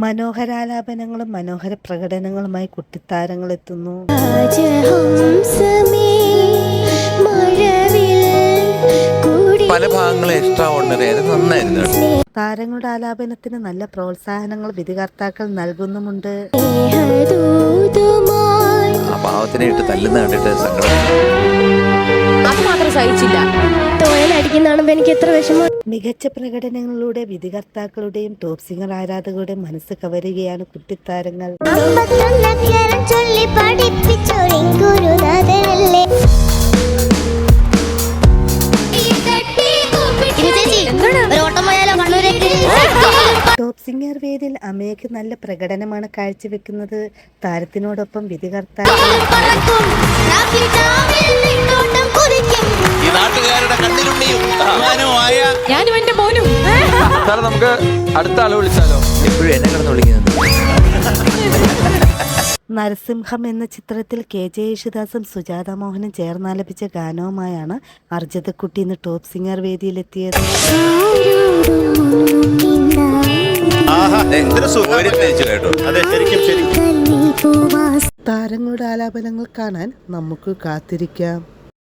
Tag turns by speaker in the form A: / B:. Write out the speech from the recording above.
A: മനോഹരാലാപനങ്ങളും മനോഹര പ്രകടനങ്ങളുമായി കുട്ടിത്താരങ്ങൾ എത്തുന്നു.
B: പല ഭാഗങ്ങളും എക്സ്ട്രാ ഓർഡിനറി ആയിരുന്നു, നന്നായിരുന്നു.
A: താരങ്ങളുടെ ആലാപനത്തിന് നല്ല പ്രോത്സാഹനങ്ങൾ വിധികർത്താക്കൾ നൽകുന്നുമുണ്ട്.
B: ആ പാവത്തിനെ ഇട്ട് തല്ലുന്ന കണ്ടിട്ട് സങ്കടം.
C: അത് മാത്രം സഹിച്ചില്ല. എനിക്ക് എത്ര വിഷമം.
A: മികച്ച പ്രകടനങ്ങളിലൂടെ വിധികർത്താക്കളുടെയും ടോപ്പ് സിംഗർ ആരാധകരുടെയും മനസ്സ് കവരുകയാണ് കുട്ടിത്താരങ്ങൾ. ടോപ്പ് സിംഗർ വേദിയിൽ അമേക്ക് നല്ല പ്രകടനമാണ് കാഴ്ചവെക്കുന്നത്. താരത്തിനോടൊപ്പം വിധികർത്താക്കൾ
C: ഞാനും എന്റെ മോനും.
B: നമുക്ക് അടുത്ത ആളെ വിളിച്ചാലോ? എപ്പോഴും എന്നെ കിടന്ന് വിളിക്കുന്നത്.
A: നരസിംഹം എന്ന ചിത്രത്തിൽ KJ യേശുദാസും സുജാത മോഹനും ചേർന്നാലപിച്ച ഗാനവുമായാണ് അർജുതക്കുട്ടി ഇന്ന് ടോപ്പ് സിംഗർ വേദിയിലെത്തിയത്. താരങ്ങളുടെ ആലാപനങ്ങൾ കാണാൻ നമുക്ക് കാത്തിരിക്കാം.